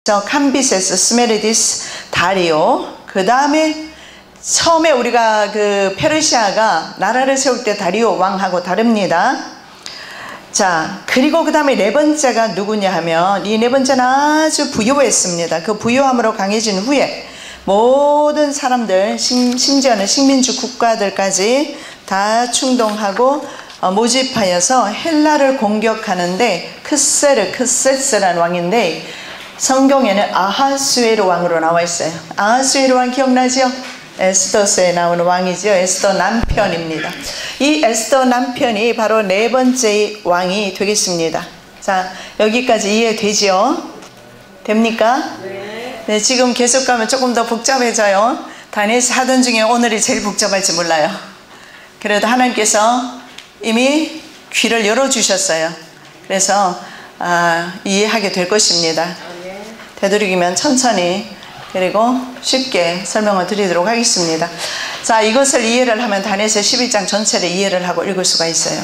캄비세스, 스메르디스, 다리오. 그 다음에 처음에 우리가 그 페르시아가 나라를 세울 때 다리오 왕하고 다릅니다. 자, 그리고 그 다음에 네 번째가 누구냐 하면, 이 네 번째는 아주 부유했습니다. 그 부유함으로 강해진 후에 모든 사람들, 심지어는 식민지 국가들까지 다 충동하고 모집하여서 헬라를 공격하는데, 크세스라는 왕인데 성경에는 아하수에로 왕으로 나와 있어요. 아하수에로 왕 기억나죠? 에스더서에 나오는 왕이죠. 에스더 남편입니다. 이 에스더 남편이 바로 네 번째 왕이 되겠습니다. 자, 여기까지 이해되죠? 됩니까? 네, 지금 계속 가면 조금 더 복잡해져요. 다니엘 사돈 중에 오늘이 제일 복잡할지 몰라요. 그래도 하나님께서 이미 귀를 열어주셨어요. 그래서 이해하게 될 것입니다. 되도록이면 천천히 그리고 쉽게 설명을 드리도록 하겠습니다. 자, 이것을 이해를 하면 다니엘서 11장 전체를 이해를 하고 읽을 수가 있어요.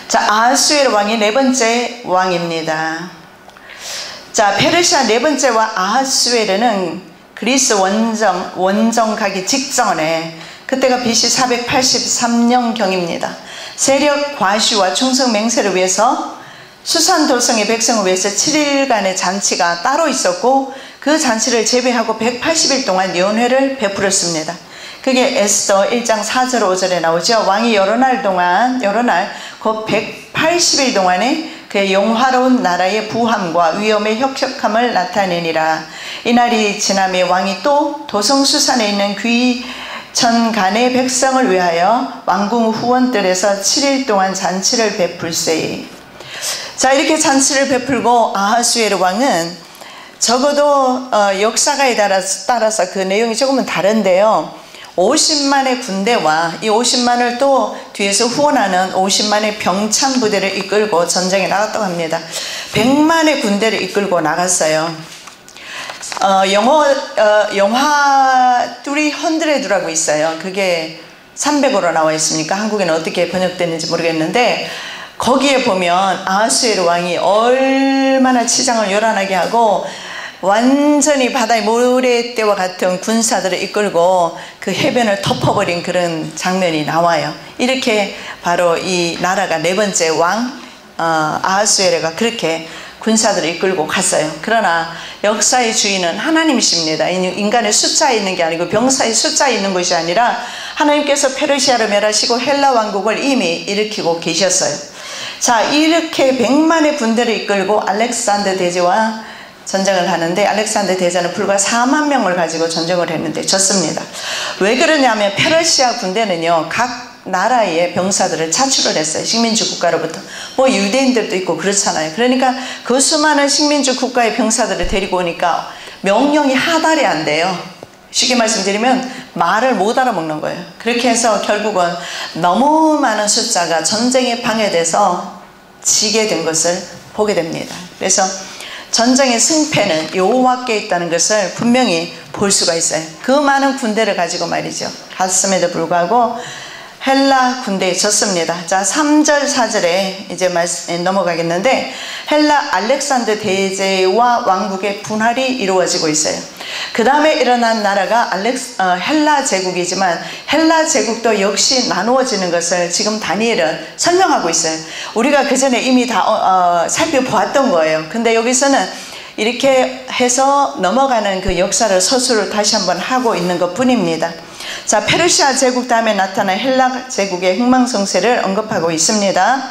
자, 아하수에로 왕이 네 번째 왕입니다. 자, 페르시아 네 번째 왕 아하수에르는 그리스 원정 가기 직전에, 그때가 BC 483년경입니다. 세력 과시와 충성 맹세를 위해서 수산도성의 백성을 위해서 7일간의 잔치가 따로 있었고, 그 잔치를 제외하고 180일 동안 연회를 베풀었습니다. 그게 에스더 1장 4절 5절에 나오죠. 왕이 여러 날 곧 180일 동안에 그의 영화로운 나라의 부함과 위엄의 혁혁함을 나타내니라. 이날이 지나며 왕이 또 도성수산에 있는 귀천간의 백성을 위하여 왕궁 후원들에서 7일 동안 잔치를 베풀세. 자, 이렇게 잔치를 베풀고 아하수에르 왕은 적어도 역사가에 따라서 그 내용이 조금은 다른데요, 50만의 군대와 이 50만을 또 뒤에서 후원하는 50만의 병창 부대를 이끌고 전쟁에 나갔다고 합니다. 100만의 군대를 이끌고 나갔어요. 영화 300라고 있어요. 그게 300으로 나와 있으니까 한국에는 어떻게 번역됐는지 모르겠는데, 거기에 보면 아하수에르 왕이 얼마나 치장을 요란하게 하고 완전히 바다의 모래떼와 같은 군사들을 이끌고 그 해변을 덮어버린 그런 장면이 나와요. 이렇게 바로 이 나라가 네 번째 왕 아하수에르가 그렇게 군사들을 이끌고 갔어요. 그러나 역사의 주인은 하나님이십니다. 인간의 숫자에 있는 게 아니고 병사의 숫자에 있는 것이 아니라 하나님께서 페르시아를 멸하시고 헬라 왕국을 이미 일으키고 계셨어요. 자, 이렇게 100만의 군대를 이끌고 알렉산더 대제와 전쟁을 하는데, 알렉산더 대제는 불과 4만 명을 가지고 전쟁을 했는데 졌습니다. 왜 그러냐면 페르시아 군대는요, 각 나라의 병사들을 차출을 했어요. 식민지 국가로부터. 뭐 유대인들도 있고 그렇잖아요. 그러니까 그 수많은 식민지 국가의 병사들을 데리고 오니까 명령이 하달이 안 돼요. 쉽게 말씀드리면 말을 못 알아먹는 거예요. 그렇게 해서 결국은 너무 많은 숫자가 전쟁에 방해돼서 지게 된 것을 보게 됩니다. 그래서 전쟁의 승패는 여호와께 있다는 것을 분명히 볼 수가 있어요. 그 많은 군대를 가지고 말이죠. 갔음에도 불구하고 헬라 군대에 졌습니다. 자, 3절 4절에 이제 넘어가겠는데, 헬라 알렉산더 대제와 왕국의 분할이 이루어지고 있어요. 그 다음에 일어난 나라가 헬라 제국이지만, 헬라 제국도 역시 나누어지는 것을 지금 다니엘은 설명하고 있어요. 우리가 그 전에 이미 다 살펴보았던 거예요. 근데 여기서는 이렇게 해서 넘어가는 그 역사를 서술을 다시 한번 하고 있는 것 뿐입니다. 자, 페르시아 제국 다음에 나타난 헬라 제국의 흥망성쇠를 언급하고 있습니다.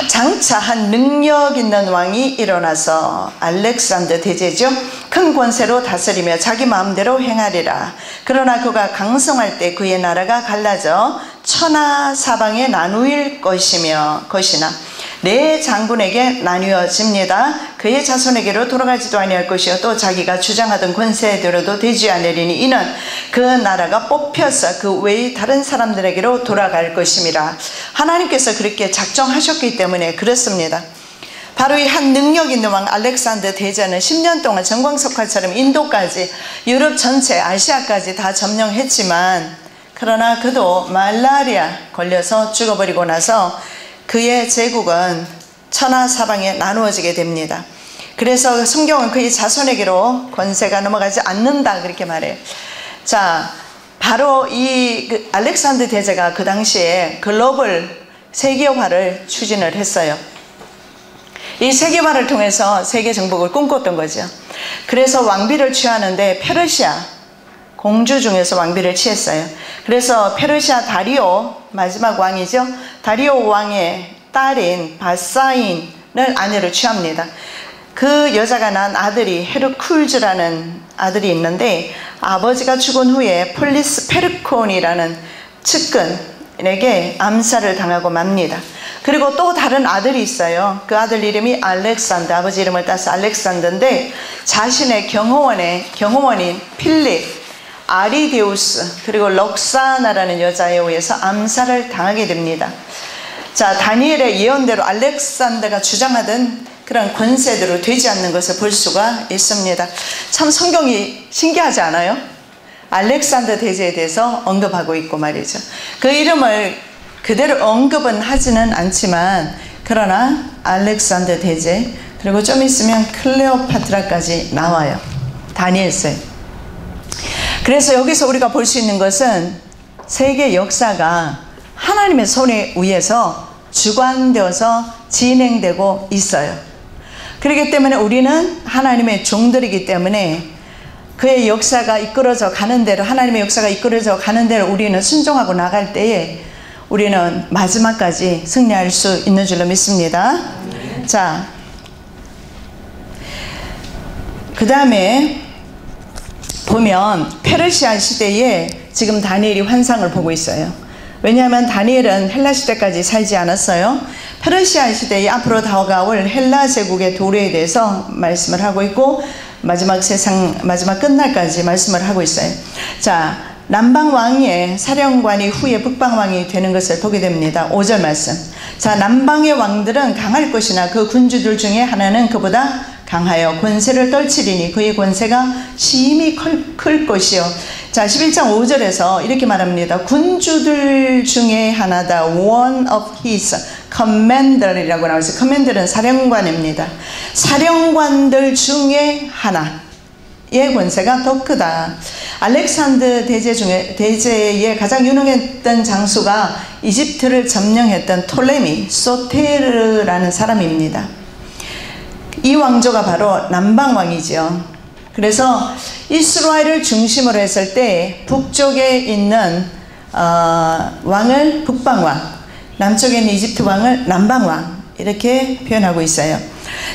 장차 한 능력 있는 왕이 일어나서, 알렉산더 대제죠, 큰 권세로 다스리며 자기 마음대로 행하리라. 그러나 그가 강성할 때 그의 나라가 갈라져 천하 사방에 나누일 것이나 네 장군에게 나뉘어집니다. 그의 자손에게로 돌아가지도 아니할 것이요, 또 자기가 주장하던 권세대로도 되지 않으리니 이는 그 나라가 뽑혀서 그 외의 다른 사람들에게로 돌아갈 것임이라. 하나님께서 그렇게 작정하셨기 때문에 그렇습니다. 바로 이 한 능력 있는 왕 알렉산더 대제는 10년 동안 정광석화처럼 인도까지, 유럽 전체, 아시아까지 다 점령했지만, 그러나 그도 말라리아 걸려서 죽어버리고 나서 그의 제국은 천하 사방에 나누어지게 됩니다. 그래서 성경은 그의 자손에게로 권세가 넘어가지 않는다 그렇게 말해요. 자, 바로 이 알렉산더 대제가 그 당시에 글로벌 세계화를 추진을 했어요. 이 세계화를 통해서 세계 정복을 꿈꿨던 거죠. 그래서 왕비를 취하는데 페르시아 공주 중에서 왕비를 취했어요. 그래서 페르시아 다리오 마지막 왕이죠. 다리오 왕의 딸인 바사인을 아내로 취합니다. 그 여자가 낳은 아들이 헤르쿨즈라는 아들이 있는데 아버지가 죽은 후에 폴리스 페르콘이라는 측근에게 암살을 당하고 맙니다. 그리고 또 다른 아들이 있어요. 그 아들 이름이 알렉산더, 아버지 이름을 따서 알렉산더인데 자신의 경호원인 필립, 아리데우스 그리고 럭사나라는 여자에 의해서 암살을 당하게 됩니다. 자, 다니엘의 예언대로 알렉산더가 주장하던 그런 권세대로 되지 않는 것을 볼 수가 있습니다. 참 성경이 신기하지 않아요? 알렉산더 대제에 대해서 언급하고 있고 말이죠. 그 이름을 그대로 언급은 하지는 않지만 그러나 알렉산더 대제 그리고 좀 있으면 클레오파트라까지 나와요. 다니엘서에. 그래서 여기서 우리가 볼 수 있는 것은 세계 역사가 하나님의 손에 의해서 주관되어서 진행되고 있어요. 그렇기 때문에 우리는 하나님의 종들이기 때문에 그의 역사가 이끌어져 가는 대로 하나님의 역사가 이끌어져 가는 대로 우리는 순종하고 나갈 때에 우리는 마지막까지 승리할 수 있는 줄로 믿습니다. 자, 그 다음에 보면 페르시아 시대에 지금 다니엘이 환상을 보고 있어요. 왜냐하면 다니엘은 헬라 시대까지 살지 않았어요. 페르시아 시대에 앞으로 다가올 헬라 제국의 도래에 대해서 말씀을 하고 있고 마지막 끝날까지 말씀을 하고 있어요. 자, 남방왕의 사령관이 후에 북방왕이 되는 것을 보게 됩니다. 5절 말씀. 자, 남방의 왕들은 강할 것이나 그 군주들 중에 하나는 그보다 강하여 권세를 떨치리니 그의 권세가 심히 클 것이요. 자, 11장 5절에서 이렇게 말합니다. 군주들 중에 하나다. One of his commander이라고 나오죠. commander은 사령관입니다. 사령관들 중에 하나의 권세가 더 크다. 알렉산더 대제의 가장 유능했던 장수가 이집트를 점령했던 톨레미 소테르라는 사람입니다. 이 왕조가 바로 남방왕이죠. 그래서 이스라엘을 중심으로 했을 때 북쪽에 있는 왕을 북방왕, 남쪽에 있는 이집트 왕을 남방왕 이렇게 표현하고 있어요.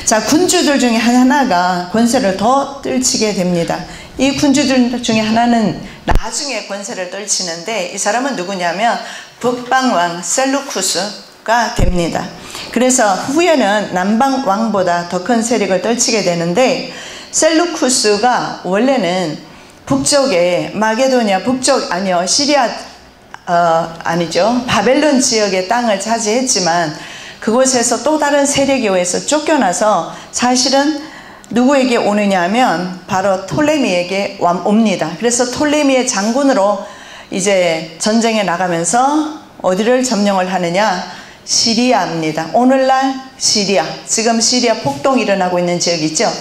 자, 군주들 중에 하나가 권세를 더 떨치게 됩니다. 이 군주들 중에 하나는 나중에 권세를 떨치는데 이 사람은 누구냐면 북방왕 셀루쿠스가 됩니다. 그래서 후에는 남방왕보다 더 큰 세력을 떨치게 되는데 셀루쿠스가 원래는 북쪽에 마게도니아 시리아 아니죠. 바벨론 지역의 땅을 차지했지만 그곳에서 또 다른 세력에 의해서 쫓겨나서 사실은 누구에게 오느냐 하면 바로 톨레미에게 옵니다. 그래서 톨레미의 장군으로 이제 전쟁에 나가면서 어디를 점령을 하느냐? 시리아입니다. 오늘날 시리아, 지금 시리아 폭동이 일어나고 있는 지역 있죠?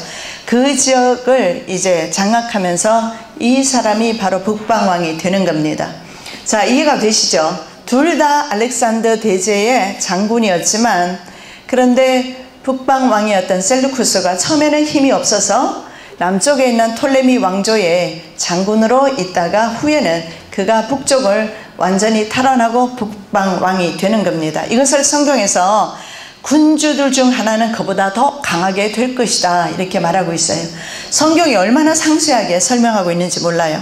그 지역을 이제 장악하면서 이 사람이 바로 북방왕이 되는 겁니다. 자, 이해가 되시죠? 둘 다 알렉산더 대제의 장군이었지만 그런데 북방왕이었던 셀루쿠스가 처음에는 힘이 없어서 남쪽에 있는 톨레미 왕조의 장군으로 있다가 후에는 그가 북쪽을 완전히 탈환하고 북방왕이 되는 겁니다. 이것을 성경에서 군주들 중 하나는 그보다 더 강하게 될 것이다 이렇게 말하고 있어요. 성경이 얼마나 상세하게 설명하고 있는지 몰라요.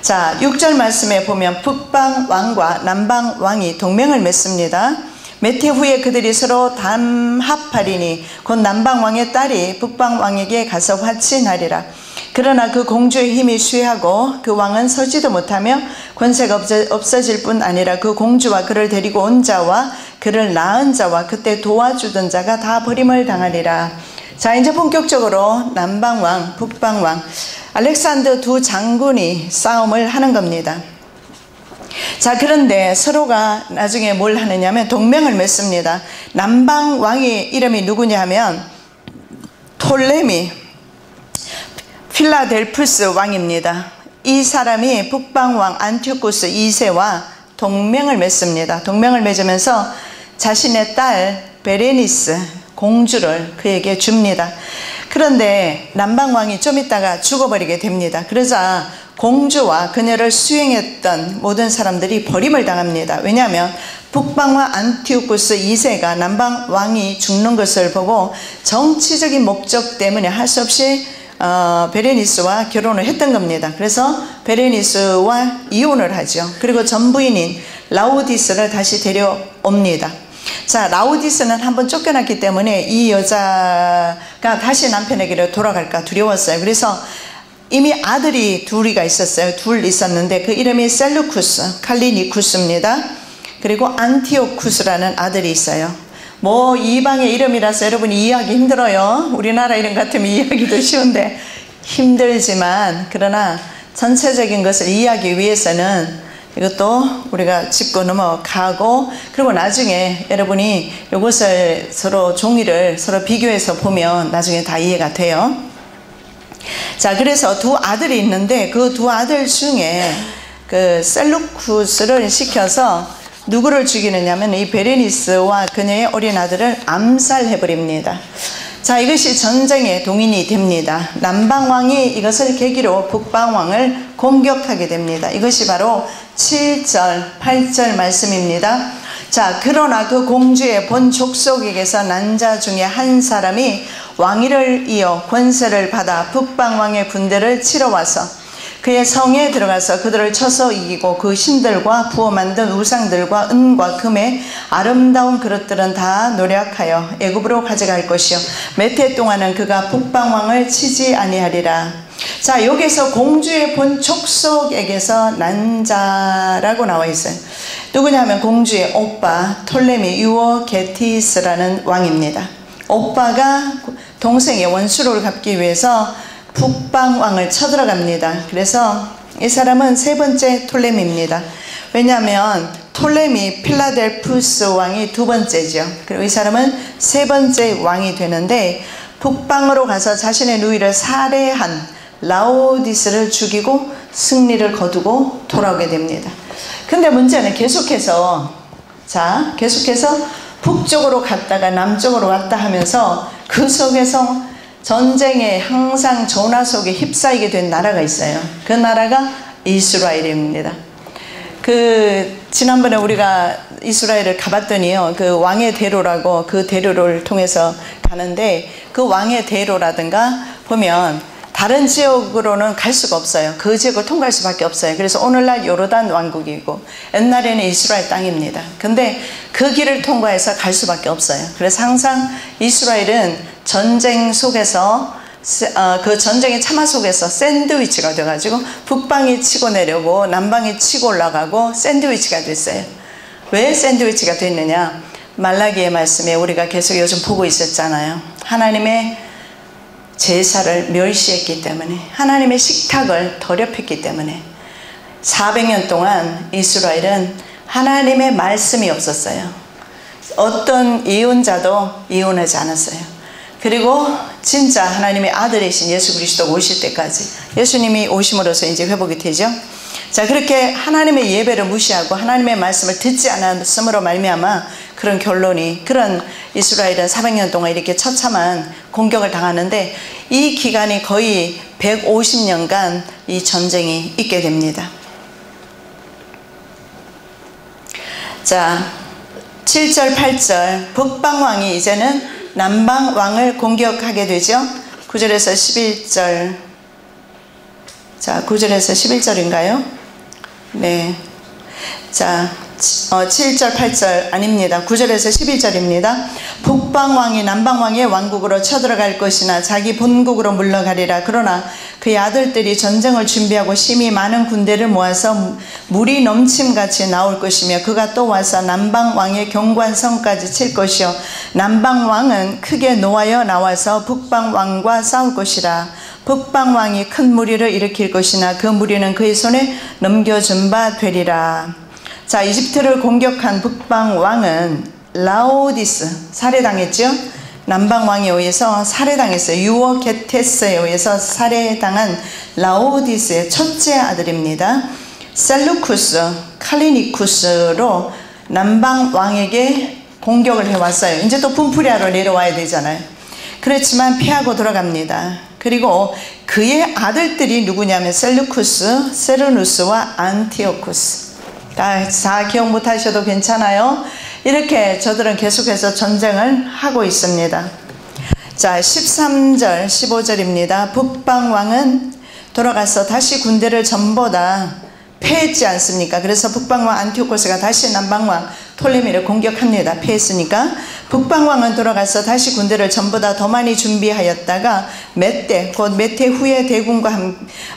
자, 6절 말씀에 보면 북방왕과 남방왕이 동맹을 맺습니다. 몇 해 후에 그들이 서로 담합하리니 곧 남방왕의 딸이 북방왕에게 가서 화친하리라. 그러나 그 공주의 힘이 쇠하고 그 왕은 서지도 못하며 권세가 없어질 뿐 아니라 그 공주와 그를 데리고 온 자와 그를 낳은 자와 그때 도와주던 자가 다 버림을 당하리라. 자, 이제 본격적으로 남방왕, 북방왕 알렉산더 두 장군이 싸움을 하는 겁니다. 자, 그런데 서로가 나중에 뭘 하느냐면 동맹을 맺습니다. 남방왕의 이름이 누구냐 하면 톨레미 필라델푸스 왕입니다. 이 사람이 북방왕 안티오쿠스 2세와 동맹을 맺습니다. 동맹을 맺으면서 자신의 딸 베레니스 공주를 그에게 줍니다. 그런데 남방왕이 좀 있다가 죽어버리게 됩니다. 그러자 공주와 그녀를 수행했던 모든 사람들이 버림을 당합니다. 왜냐하면 북방왕 안티오쿠스 2세가 남방왕이 죽는 것을 보고 정치적인 목적 때문에 할 수 없이 베레니스와 결혼을 했던 겁니다. 그래서 베레니스와 이혼을 하죠. 그리고 전부인인 라오디스를 다시 데려옵니다. 자, 라오디스는 한번 쫓겨났기 때문에 이 여자가 다시 남편에게로 돌아갈까 두려웠어요. 그래서 이미 아들이 둘이가 있었어요. 둘 있었는데 그 이름이 셀루쿠스, 칼리니쿠스입니다. 그리고 안티오쿠스라는 아들이 있어요. 뭐 이방의 이름이라서 여러분이 이해하기 힘들어요. 우리나라 이름 같으면 이해하기도 쉬운데 힘들지만, 그러나 전체적인 것을 이해하기 위해서는 이것도 우리가 짚고 넘어가고, 그리고 나중에 여러분이 이것을 서로 종이를 서로 비교해서 보면 나중에 다 이해가 돼요. 자, 그래서 두 아들이 있는데 그 두 아들 중에 그 셀루쿠스를 시켜서 누구를 죽이느냐면 이 베레니스와 그녀의 어린 아들을 암살해버립니다. 자, 이것이 전쟁의 동인이 됩니다. 남방왕이 이것을 계기로 북방왕을 공격하게 됩니다. 이것이 바로 7절, 8절 말씀입니다. 자, 그러나 그 공주의 본 족속에게서 난 자 중에 한 사람이 왕위를 이어 권세를 받아 북방왕의 군대를 치러 와서 그의 성에 들어가서 그들을 쳐서 이기고 그 신들과 부어 만든 우상들과 은과 금의 아름다운 그릇들은 다 노략하여 애굽으로 가져갈 것이요 몇 해 동안은 그가 북방왕을 치지 아니하리라. 자, 여기서 공주의 본 족속에게서 난 자라고 나와 있어요. 누구냐면 공주의 오빠 톨레미 유어게티스라는 왕입니다. 오빠가 동생의 원수를 갚기 위해서 북방왕을 쳐들어갑니다. 그래서 이 사람은 세 번째 톨레미입니다. 왜냐하면 톨레미 필라델푸스 왕이 두 번째죠. 그리고 이 사람은 세 번째 왕이 되는데 북방으로 가서 자신의 누이를 살해한 라오디스를 죽이고 승리를 거두고 돌아오게 됩니다. 근데 문제는 계속해서 북쪽으로 갔다가 남쪽으로 왔다 하면서 그 속에서 전쟁에 항상 전화 속에 휩싸이게 된 나라가 있어요. 그 나라가 이스라엘입니다. 지난번에 우리가 이스라엘을 가봤더니요, 그 왕의 대로라고 그 대로를 통해서 가는데 그 왕의 대로라든가 보면 다른 지역으로는 갈 수가 없어요. 그 지역을 통과할 수밖에 없어요. 그래서 오늘날 요르단 왕국이고 옛날에는 이스라엘 땅입니다. 근데 그 길을 통과해서 갈 수밖에 없어요. 그래서 항상 이스라엘은 전쟁 속에서 그 전쟁의 참화 속에서 샌드위치가 돼가지고 북방이 치고 내려오고 남방이 치고 올라가고 샌드위치가 됐어요. 왜 샌드위치가 됐느냐? 말라기의 말씀에 우리가 계속 요즘 보고 있었잖아요. 하나님의 제사를 멸시했기 때문에, 하나님의 식탁을 더럽혔기 때문에 400년 동안 이스라엘은 하나님의 말씀이 없었어요. 어떤 예언자도 예언하지 않았어요. 그리고 진짜 하나님의 아들이신 예수 그리스도가 오실 때까지, 예수님이 오심으로써 이제 회복이 되죠. 자, 그렇게 하나님의 예배를 무시하고 하나님의 말씀을 듣지 않았음으로 말미암아 그런 결론이, 그런 이스라엘은 400년 동안 이렇게 처참한 공격을 당하는데 이 기간이 거의 150년간 이 전쟁이 있게 됩니다. 자, 7절 8절 북방왕이 이제는 남방왕을 공격하게 되죠. 9절에서 11절. 자, 9절에서 11절인가요? 네. 자, 7절 8절 아닙니다. 9절에서 11절입니다. 북방왕이 남방왕의 왕국으로 쳐들어갈 것이나 자기 본국으로 물러가리라. 그러나 그의 아들들이 전쟁을 준비하고 심히 많은 군대를 모아서 물이 넘침같이 나올 것이며 그가 또 와서 남방왕의 경관성까지 칠 것이요 남방왕은 크게 노하여 나와서 북방왕과 싸울 것이라. 북방왕이 큰 무리를 일으킬 것이나 그 무리는 그의 손에 넘겨준 바 되리라. 자, 이집트를 공격한 북방왕은 라오디스, 살해당했죠. 남방왕에 의해서 살해당했어요. 유어게테스에 의해서 살해당한 라오디스의 첫째 아들입니다. 셀루쿠스, 칼리니쿠스로 남방왕에게 공격을 해왔어요. 이제 또 분풀이하러 내려와야 되잖아요. 그렇지만 피하고 돌아갑니다. 그리고 그의 아들들이 누구냐면 셀루쿠스, 세르누스와 안티오쿠스. 다 기억 못하셔도 괜찮아요. 이렇게 저들은 계속해서 전쟁을 하고 있습니다. 자, 13절 15절입니다. 북방왕은 돌아가서 다시 군대를 전부 다 패했지 않습니까? 그래서 북방왕 안티오코스가 다시 남방왕 톨레미를 공격합니다. 패했으니까. 북방왕은 돌아가서 다시 군대를 전부 다 더 많이 준비하였다가 멧대, 곧 멧대 후에 대군과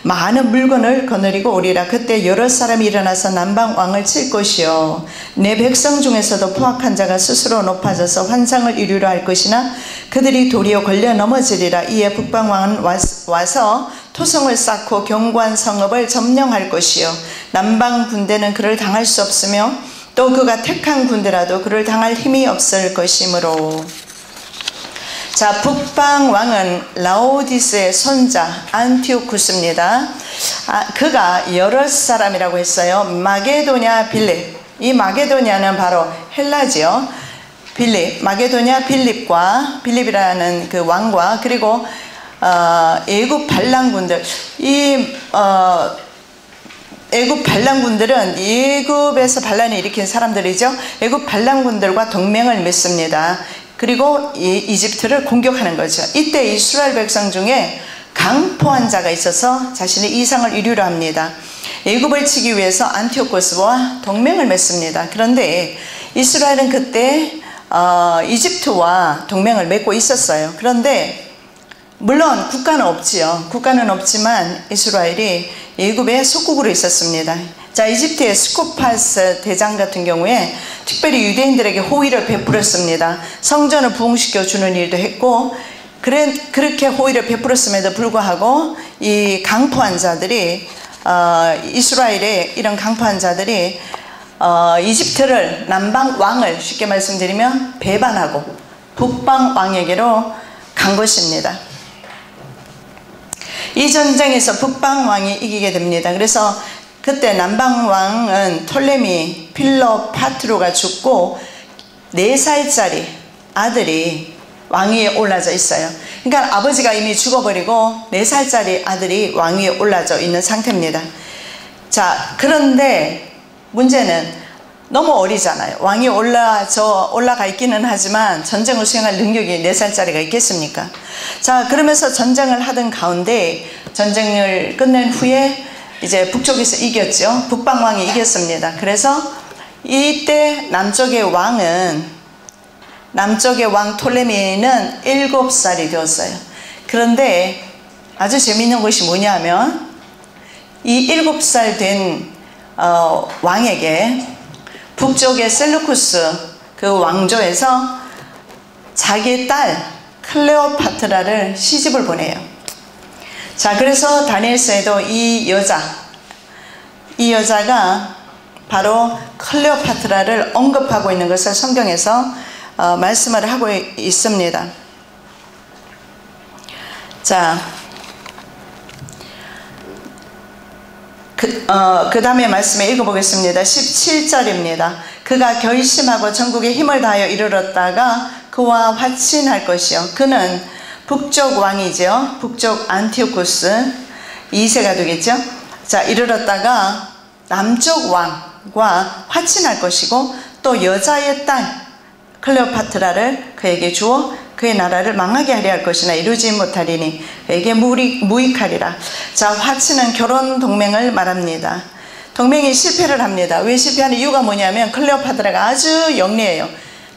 많은 물건을 거느리고 오리라. 그때 여러 사람이 일어나서 남방왕을 칠 것이요, 내 백성 중에서도 포악한 자가 스스로 높아져서 환상을 이루려 할 것이나 그들이 도리어 걸려 넘어지리라. 이에 북방왕은 와서 토성을 쌓고 견고한 성읍을 점령할 것이요, 남방 군대는 그를 당할 수 없으며 또 그가 택한 군대라도 그를 당할 힘이 없을 것이므로. 자, 북방왕은 라오디스의 손자 안티오쿠스입니다. 그가 여러 사람이라고 했어요. 마게도냐 빌립, 이 마게도냐는 바로 헬라지요. 빌립, 마게도냐 빌립이라는 그 왕과, 그리고 애굽 반란군들, 애굽 반란군들은 애굽에서 반란을 일으킨 사람들이죠. 애굽 반란군들과 동맹을 맺습니다. 그리고 이집트를 공격하는 거죠. 이때 이스라엘 백성 중에 강포한 자가 있어서 자신의 이상을 이루려 합니다. 애굽을 치기 위해서 안티오코스와 동맹을 맺습니다. 그런데 이스라엘은 그때 이집트와 동맹을 맺고 있었어요. 그런데 물론 국가는 없지요. 국가는 없지만 이스라엘이 애굽의 속국으로 있었습니다. 자, 이집트의 스코파스 대장 같은 경우에 특별히 유대인들에게 호의를 베풀었습니다. 성전을 부흥시켜 주는 일도 했고, 그렇게 호의를 베풀었음에도 불구하고 이 강포한 자들이, 이스라엘의 이런 강포한 자들이 이집트를, 남방 왕을 쉽게 말씀드리면 배반하고 북방 왕에게로 간 것입니다. 이 전쟁에서 북방 왕이 이기게 됩니다. 그래서 그때 남방 왕은 톨레미 필로파트로가 죽고 4살짜리 아들이 왕위에 올라져 있어요. 그러니까 아버지가 이미 죽어버리고 4살짜리 아들이 왕위에 올라져 있는 상태입니다. 자, 그런데 문제는 너무 어리잖아요. 왕이 올라가 있기는 하지만 전쟁을 수행할 능력이 4살짜리가 있겠습니까? 자, 그러면서 전쟁을 하던 가운데 전쟁을 끝낸 후에 이제 북쪽에서 이겼죠. 북방왕이 이겼습니다. 그래서 이때 남쪽의 왕 톨레미는 7살이 되었어요. 그런데 아주 재미있는 것이 뭐냐면 이 7살 된 왕에게 북쪽의 셀루쿠스 그 왕조에서 자기의 딸 클레오파트라를 시집을 보내요. 자, 그래서 다니엘서에도 이 여자가 바로 클레오파트라를 언급하고 있는 것을 성경에서 말씀을 하고 있습니다. 자, 그 다음에 말씀을 읽어보겠습니다. 17절입니다. 그가 결심하고 전국에 힘을 다하여 이르렀다가 그와 화친할 것이요, 그는 북쪽 왕이죠. 북쪽 안티오쿠스 2세가 되겠죠. 자, 이르렀다가 남쪽 왕과 화친할 것이고 또 여자의 딸 클레오파트라를 그에게 주어 그의 나라를 망하게 하려 할 것이나 이루지 못하리니 그에게 무익하리라. 자, 화친은 결혼 동맹을 말합니다. 동맹이 실패를 합니다. 왜 실패하는 이유가 뭐냐면 클레오파트라가 아주 영리해요.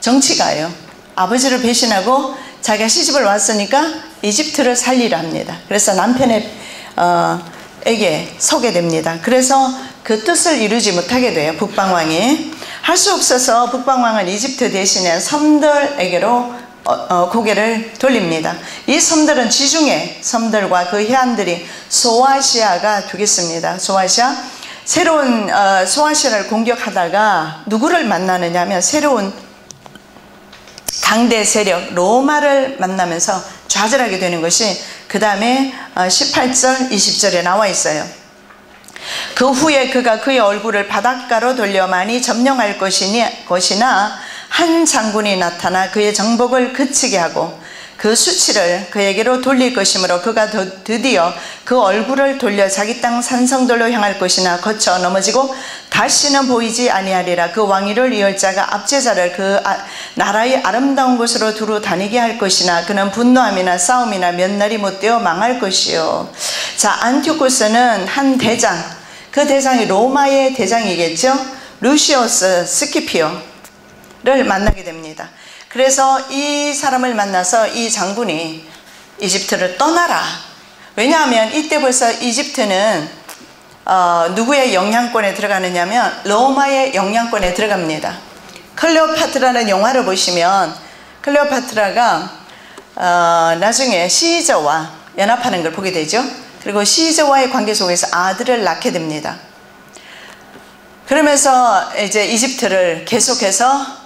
정치가예요. 아버지를 배신하고 자기가 시집을 왔으니까 이집트를 살리려 합니다. 그래서 남편에게 서게 됩니다. 그래서 그 뜻을 이루지 못하게 돼요. 북방왕이. 할 수 없어서 북방왕은 이집트 대신에 섬들에게로 고개를 돌립니다. 이 섬들은 지중해 섬들과 그 해안들이 소아시아가 되겠습니다. 소아시아. 새로운 소아시아를 공격하다가 누구를 만나느냐 하면 새로운 당대 세력 로마를 만나면서 좌절하게 되는 것이 그 다음에 18절 20절에 나와 있어요. 그 후에 그가 그의 얼굴을 바닷가로 돌려 많이 점령할 것이나 한 장군이 나타나 그의 정복을 그치게 하고 그 수치를 그에게로 돌릴 것이므로 그가 드디어 그 얼굴을 돌려 자기 땅 산성들로 향할 것이나 거쳐 넘어지고 다시는 보이지 아니하리라. 그 왕위를 이을 자가 압제자를 그 나라의 아름다운 곳으로 두루 다니게 할 것이나 그는 분노함이나 싸움이나 몇 날이 못되어 망할 것이요. 자, 안티오코스는 한 대장, 그 대장이 로마의 대장이겠죠. 루시우스 스키피오를 만나게 됩니다. 그래서 이 사람을 만나서 이 장군이 이집트를 떠나라. 왜냐하면 이때 벌써 이집트는 누구의 영향권에 들어가느냐면 로마의 영향권에 들어갑니다. 클레오파트라는 영화를 보시면 클레오파트라가 나중에 시저와 연합하는 걸 보게 되죠. 그리고 시저와의 관계 속에서 아들을 낳게 됩니다. 그러면서 이제 이집트를 계속해서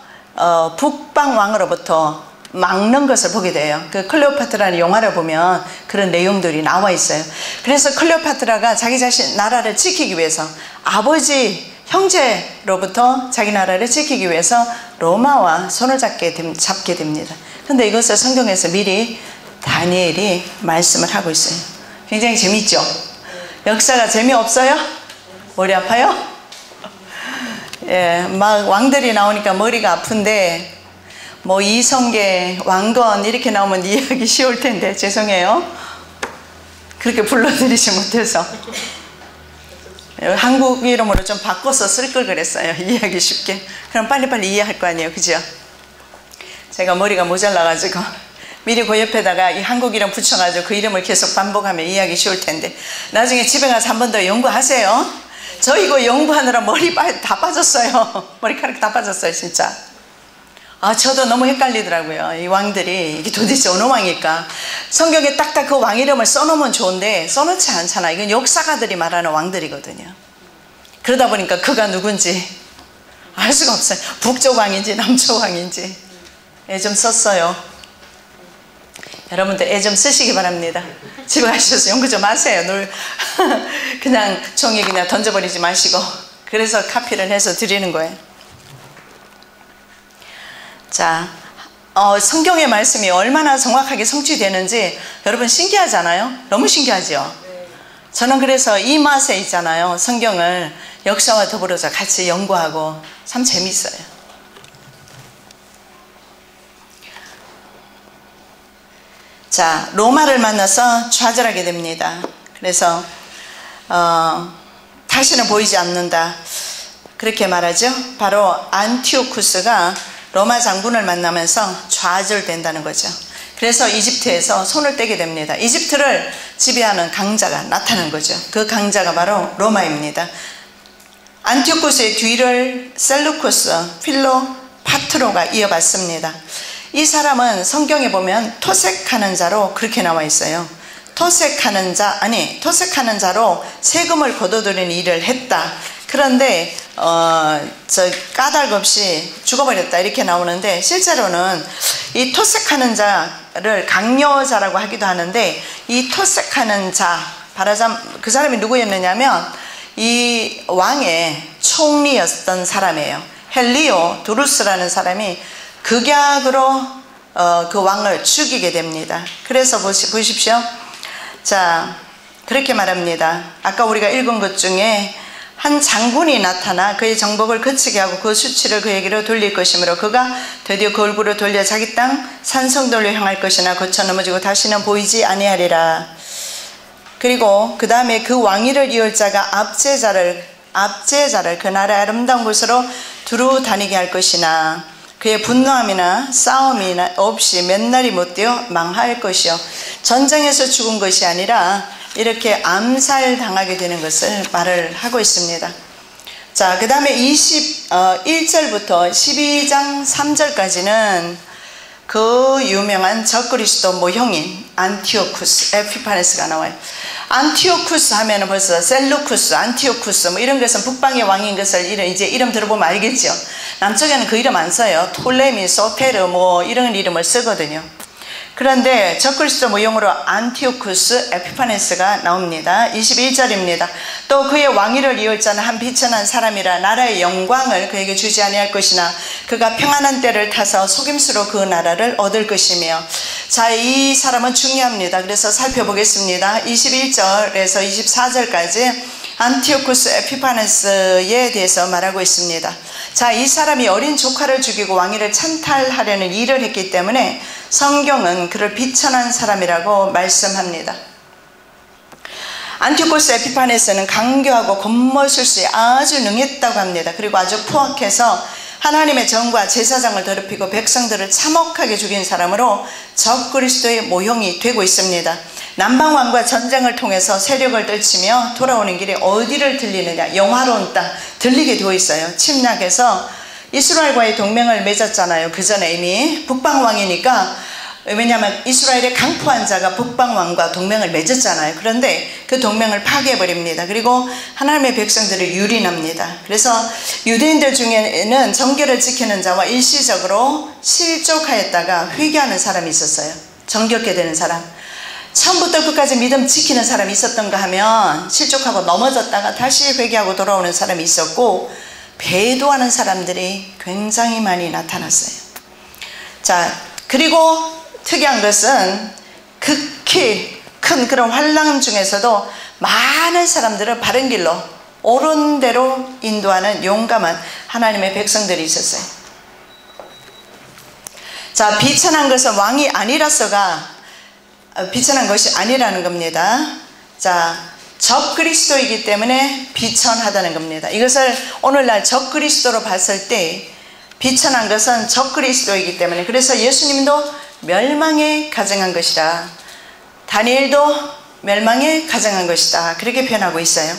북방 왕으로부터 막는 것을 보게 돼요. 그 클레오파트라는 영화를 보면 그런 내용들이 나와 있어요. 그래서 클레오파트라가 자기 자신 나라를 지키기 위해서 아버지 형제로부터 자기 나라를 지키기 위해서 로마와 손을 잡게 됩니다. 그런데 이것을 성경에서 미리 다니엘이 말씀을 하고 있어요. 굉장히 재밌죠? 역사가 재미없어요? 머리 아파요? 예, 막 왕들이 나오니까 머리가 아픈데 뭐 이성계, 왕건 이렇게 나오면 이해하기 쉬울 텐데 죄송해요. 그렇게 불러드리지 못해서 한국 이름으로 좀 바꿔서 쓸 걸 그랬어요. 이해하기 쉽게. 그럼 빨리빨리 이해할 거 아니에요, 그죠? 제가 머리가 모자라가지고 미리 그 옆에다가 이 한국 이름 붙여가지고 그 이름을 계속 반복하면 이해하기 쉬울 텐데 나중에 집에 가서 한 번 더 연구하세요. 저 이거 연구하느라 머리 다 빠졌어요. 머리카락 다 빠졌어요, 진짜. 저도 너무 헷갈리더라고요. 이 왕들이 이게 도대체 어느 왕일까? 성경에 딱딱 그 왕 이름을 써놓으면 좋은데 써놓지 않잖아. 이건 역사가들이 말하는 왕들이거든요. 그러다 보니까 그가 누군지 알 수가 없어요. 북쪽 왕인지 남쪽 왕인지. 애 좀 썼어요. 여러분들 애 좀 쓰시기 바랍니다. 집에 가셔서 연구 좀 하세요. 그냥 종이 그냥 던져버리지 마시고. 그래서 카피를 해서 드리는 거예요. 자, 성경의 말씀이 얼마나 정확하게 성취되는지 여러분 신기하잖아요? 너무 신기하죠? 저는 그래서 이 맛에 있잖아요. 성경을 역사와 더불어서 같이 연구하고 참 재밌어요. 자, 로마를 만나서 좌절하게 됩니다. 그래서 다시는 보이지 않는다. 그렇게 말하죠. 바로 안티오쿠스가 로마 장군을 만나면서 좌절된다는 거죠. 그래서 이집트에서 손을 떼게 됩니다. 이집트를 지배하는 강자가 나타난 거죠. 그 강자가 바로 로마입니다. 안티오쿠스의 뒤를 셀루쿠스, 필로파트로가 이어받습니다. 이 사람은 성경에 보면 토색하는 자로 그렇게 나와 있어요. 토색하는 자로 세금을 거둬들이는 일을 했다. 그런데 까닭 없이 죽어버렸다 이렇게 나오는데 실제로는 이 토색하는 자를 강요자라고 하기도 하는데 이 토색하는 자 그 사람이 누구였느냐면 이 왕의 총리였던 사람이에요. 헬리오 두루스라는 사람이 극약으로 그 왕을 죽이게 됩니다. 그래서 보십시오. 자, 그렇게 말합니다. 아까 우리가 읽은 것 중에 한 장군이 나타나 그의 정복을 그치게 하고 그 수치를 그에게로 돌릴 것이므로 그가 드디어 그 얼굴을 돌려 자기 땅 산성들로 향할 것이나 거쳐 넘어지고 다시는 보이지 아니하리라. 그리고 그 다음에 그 왕위를 이을 자가 압제자를 그 나라의 아름다운 곳으로 두루 다니게 할 것이나 그의 분노함이나 싸움이나 없이 몇 날이 못되어 망할 것이요. 전쟁에서 죽은 것이 아니라 이렇게 암살당하게 되는 것을 말을 하고 있습니다. 자, 그 다음에 21절부터 12장 3절까지는 그 유명한 적그리스도 모형인 안티오쿠스 에피파네스가 나와요. 안티오쿠스 하면은 벌써 셀루쿠스, 안티오쿠스 뭐 이런 것은 북방의 왕인 것을 이제 이름 들어보면 알겠죠. 남쪽에는 그 이름 안 써요. 톨레미, 소테르 뭐 이런 이름을 쓰거든요. 그런데 적그리스도 모형으로 안티오쿠스 에피파네스가 나옵니다. 21절입니다. 또 그의 왕위를 이을 자는 한 비천한 사람이라 나라의 영광을 그에게 주지 아니할 것이나 그가 평안한 때를 타서 속임수로 그 나라를 얻을 것이며. 자, 이 사람은 중요합니다. 그래서 살펴보겠습니다. 21절에서 24절까지 안티오쿠스 에피파네스에 대해서 말하고 있습니다. 자, 이 사람이 어린 조카를 죽이고 왕위를 찬탈하려는 일을 했기 때문에 성경은 그를 비천한 사람이라고 말씀합니다. 안티오쿠스 에피파네스는 강교하고 겉멋술수에 아주 능했다고 합니다. 그리고 아주 포악해서 하나님의 정과 제사장을 더럽히고 백성들을 참혹하게 죽인 사람으로 적그리스도의 모형이 되고 있습니다. 남방왕과 전쟁을 통해서 세력을 떨치며 돌아오는 길에 어디를 들리느냐, 영화로운 땅 들리게 되어 있어요. 침략해서 이스라엘과의 동맹을 맺었잖아요. 그 전에 이미 북방왕이니까. 왜냐하면 이스라엘의 강포한 자가 북방왕과 동맹을 맺었잖아요. 그런데 그 동맹을 파괴해버립니다. 그리고 하나님의 백성들을 유린합니다. 그래서 유대인들 중에는 정결을 지키는 자와 일시적으로 실족하였다가 회개하는 사람이 있었어요. 정결케 되는 사람. 처음부터 끝까지 믿음 지키는 사람이 있었던가 하면 실족하고 넘어졌다가 다시 회개하고 돌아오는 사람이 있었고, 배도하는 사람들이 굉장히 많이 나타났어요. 자, 그리고 특이한 것은 극히 큰 그런 환난 중에서도 많은 사람들을 바른 길로 옳은 대로 인도하는 용감한 하나님의 백성들이 있었어요. 자, 비천한 것은 왕이 아니라서가 비천한 것이 아니라는 겁니다. 자, 적그리스도이기 때문에 비천하다는 겁니다. 이것을 오늘날 적그리스도로 봤을 때 비천한 것은 적그리스도이기 때문에, 그래서 예수님도 멸망에 가증한 것이다, 다니엘도 멸망에 가증한 것이다, 그렇게 표현하고 있어요.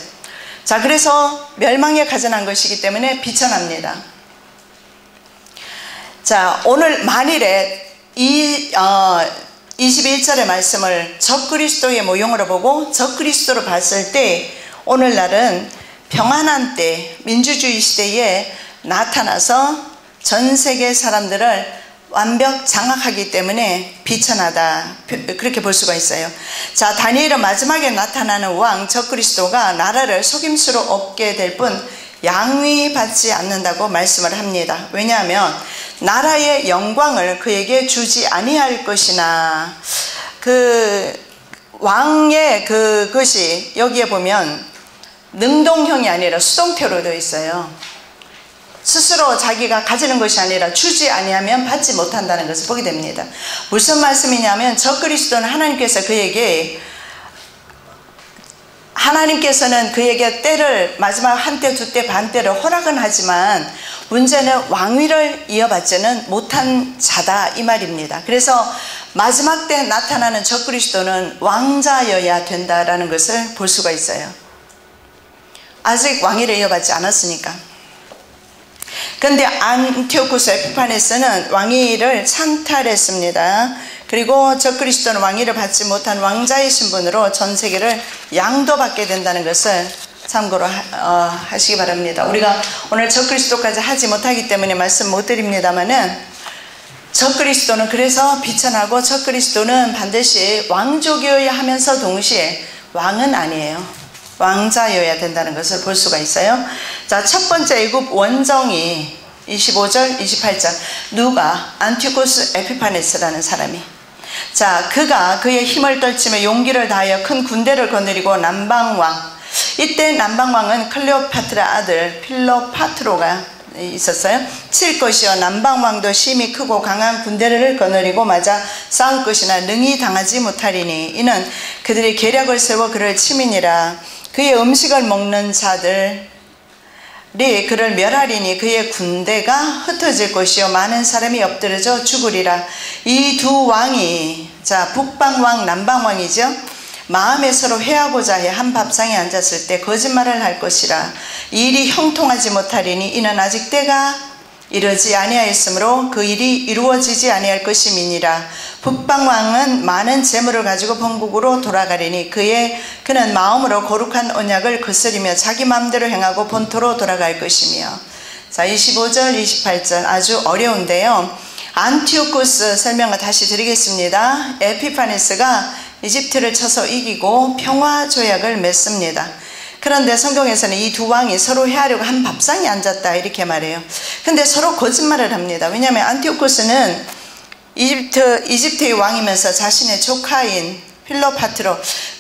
자, 그래서 멸망에 가증한 것이기 때문에 비천합니다. 자, 오늘 만일에 21절의 말씀을 적그리스도의 모형으로 보고 적그리스도로 봤을 때 오늘날은 평안한 때, 민주주의 시대에 나타나서 전 세계 사람들을 완벽 장악하기 때문에 비천하다, 그렇게 볼 수가 있어요. 자, 다니엘은 마지막에 나타나는 왕 적그리스도가 나라를 속임수로 얻게 될 뿐 양위받지 않는다고 말씀을 합니다. 왜냐하면 나라의 영광을 그에게 주지 아니할 것이나, 그 왕의 그것이 여기에 보면 능동형이 아니라 수동태로 되어 있어요. 스스로 자기가 가지는 것이 아니라 주지 아니하면 받지 못한다는 것을 보게 됩니다. 무슨 말씀이냐면 적그리스도는 하나님께서는 그에게 때를 마지막 한때, 두때, 반때를 허락은 하지만 문제는 왕위를 이어받지는 못한 자다, 이 말입니다. 그래서 마지막 때 나타나는 적그리스도는 왕자여야 된다라는 것을 볼 수가 있어요. 아직 왕위를 이어받지 않았으니까. 그런데 안티오쿠스 에피파네스는 왕위를 찬탈했습니다. 그리고 적그리스도는 왕위를 받지 못한 왕자의 신분으로 전 세계를 양도받게 된다는 것을 참고로 하시기 바랍니다. 우리가 오늘 적그리스도까지 하지 못하기 때문에 말씀 못 드립니다만은, 적그리스도는 그래서 비천하고 적그리스도는 반드시 왕족이어야 하면서 동시에 왕은 아니에요. 왕자여야 된다는 것을 볼 수가 있어요. 자, 첫 번째 애굽 원정이 25절, 28절. 누가? 안티오쿠스 에피파네스라는 사람이. 자, 그가 그의 힘을 떨치며 용기를 다하여 큰 군대를 거느리고 남방왕, 이때 남방왕은 클레오파트라 아들 필로파트로가 있었어요. 칠 것이요, 남방왕도 심히 크고 강한 군대를 거느리고 맞아 싸울 것이나 능히 당하지 못하리니 이는 그들이 계략을 세워 그를 치민이라. 그의 음식을 먹는 자들이 그를 멸하리니 그의 군대가 흩어질 것이요 많은 사람이 엎드려져 죽으리라. 이 두 왕이, 자, 북방왕 남방왕이죠, 마음에 서로 회하고자 해 한 밥상에 앉았을 때 거짓말을 할 것이라. 이 일이 형통하지 못하리니 이는 아직 때가 이르지 아니하였으므로 그 일이 이루어지지 아니할 것임이니라. 북방왕은 많은 재물을 가지고 본국으로 돌아가리니 그는 마음으로 거룩한 언약을 거스리며 자기 마음대로 행하고 본토로 돌아갈 것이며. 자, 25절, 28절 아주 어려운데요. 안티오쿠스 설명을 다시 드리겠습니다. 에피파네스가 이집트를 쳐서 이기고 평화 조약을 맺습니다. 그런데 성경에서는 이 두 왕이 서로 헤아려고 한 밥상에 앉았다 이렇게 말해요. 근데 서로 거짓말을 합니다. 왜냐하면 안티오쿠스는 이집트의 왕이면서 자신의 조카인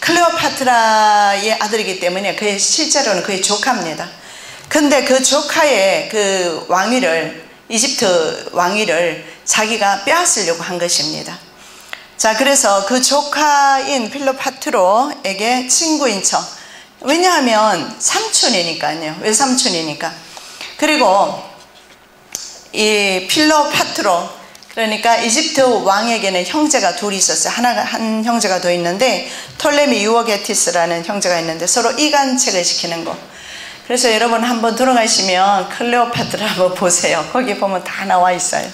클레오파트라의 아들이기 때문에 그의 실제로는 그의 조카입니다. 근데 그 조카의 그 왕위를, 이집트 왕위를 자기가 빼앗으려고 한 것입니다. 자, 그래서 그 조카인 필로파트로에게 친구인 척, 왜냐하면 삼촌이니까요. 외삼촌이니까. 그리고 이 필로파트로, 그러니까 이집트 왕에게는 형제가 둘이 있었어요. 한 형제가 더 있는데 톨레미 유어게티스라는 형제가 있는데 서로 이간책을 시키는 거. 그래서 여러분 한번 들어가시면 클레오파트라 한번 보세요. 거기 보면 다 나와 있어요.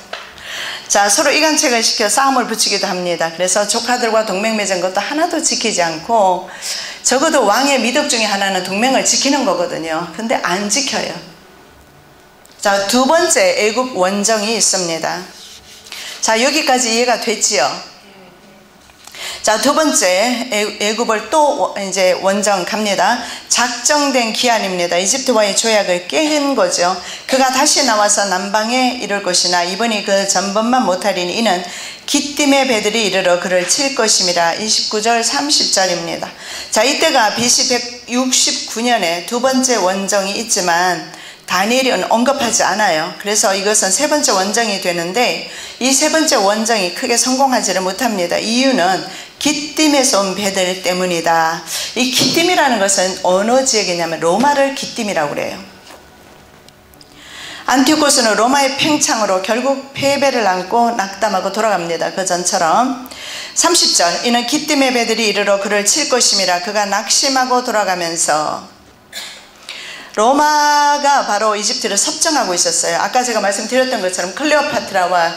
자, 서로 이간책을 시켜 싸움을 붙이기도 합니다. 그래서 조카들과 동맹 맺은 것도 하나도 지키지 않고, 적어도 왕의 미덕 중에 하나는 동맹을 지키는 거거든요. 근데 안 지켜요. 자, 두 번째 애굽 원정이 있습니다. 자, 여기까지 이해가 됐지요? 자, 두 번째 애굽을 또 이제 원정 갑니다. 작정된 기한입니다. 이집트와의 조약을 깨는 거죠. 그가 다시 나와서 남방에 이를 것이나 이번이 그 전번만 못하리니 이는 기띔의 배들이 이르러 그를 칠 것임이라. 29절 30절입니다. 자, 이때가 BC 169년에 두 번째 원정이 있지만 다니엘이 언급하지 않아요. 그래서 이것은 세 번째 원정이 되는데 이 세 번째 원정이 크게 성공하지를 못합니다. 이유는 기띔에서 온 배들 때문이다. 이 기띔이라는 것은 어느 지역이냐면 로마를 기띔이라고 그래요. 안티오코스는 로마의 팽창으로 결국 패배를 안고 낙담하고 돌아갑니다. 그 전처럼. 30절, 이는 기띔의 배들이 이르러 그를 칠 것임이라. 그가 낙심하고 돌아가면서, 로마가 바로 이집트를 섭정하고 있었어요. 아까 제가 말씀드렸던 것처럼 클레오파트라와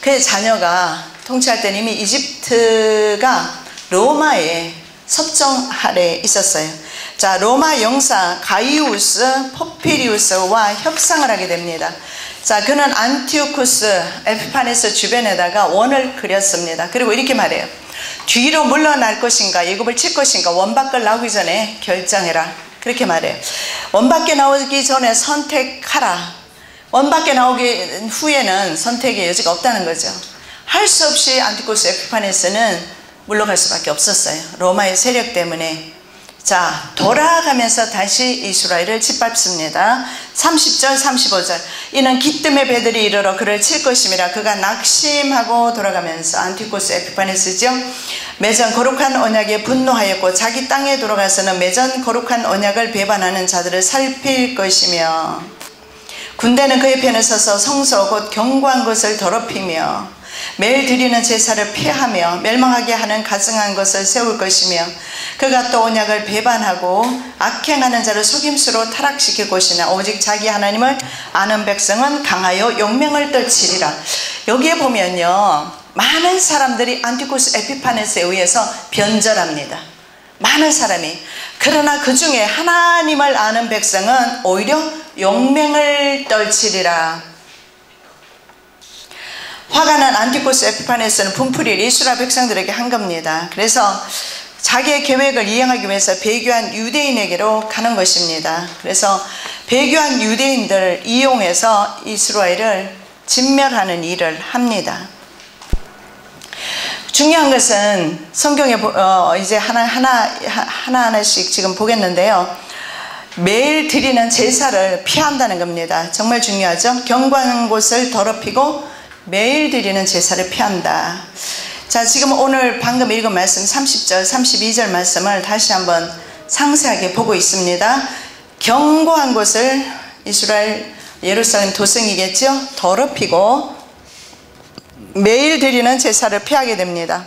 그의 자녀가 통치할 때는 이미 이집트가 로마의 섭정 아래 있었어요. 자, 로마 영사 가이우스 포피리우스와 협상을 하게 됩니다. 자, 그는 안티오쿠스 에피파네스 주변에다가 원을 그렸습니다. 그리고 이렇게 말해요. 뒤로 물러날 것인가, 애굽을 칠 것인가, 원 밖을 나오기 전에 결정해라. 그렇게 말해요. 원 밖에 나오기 전에 선택하라. 원 밖에 나오기 후에는 선택의 여지가 없다는 거죠. 할 수 없이 안티오쿠스 에피파네스는 물러갈 수밖에 없었어요. 로마의 세력 때문에. 자, 돌아가면서 다시 이스라엘을 짓밟습니다. 30절 35절, 이는 기뜸의 배들이 이르러 그를 칠 것임이라. 그가 낙심하고 돌아가면서, 안티오쿠스 에피파네스죠, 맺은 거룩한 언약에 분노하였고 자기 땅에 돌아가서는 맺은 거룩한 언약을 배반하는 자들을 살필 것이며, 군대는 그의 편에 서서 성소 곧 견고한 것을 더럽히며 매일 드리는 제사를 폐하며 멸망하게 하는 가증한 것을 세울 것이며, 그가 또 언약을 배반하고 악행하는 자를 속임수로 타락시킬 것이나 오직 자기 하나님을 아는 백성은 강하여 용맹을 떨치리라. 여기에 보면요, 많은 사람들이 안티오쿠스 에피파네스에 의해서 변절합니다. 많은 사람이. 그러나 그 중에 하나님을 아는 백성은 오히려 용맹을 떨치리라. 화가 난 안티오쿠스 에피파네스는 분풀이를 이스라엘 백성들에게 한 겁니다. 그래서 자기의 계획을 이행하기 위해서 배교한 유대인에게로 가는 것입니다. 그래서 배교한 유대인들을 이용해서 이스라엘을 진멸하는 일을 합니다. 중요한 것은 성경에 이제 하나씩 지금 보겠는데요. 매일 드리는 제사를 피한다는 겁니다. 정말 중요하죠. 견고한 곳을 더럽히고 매일 드리는 제사를 피한다. 자, 지금 오늘 방금 읽은 말씀 30절 32절 말씀을 다시 한번 상세하게 보고 있습니다. 견고한 곳을, 이스라엘 예루살렘 도성이겠죠, 더럽히고 매일 드리는 제사를 피하게 됩니다.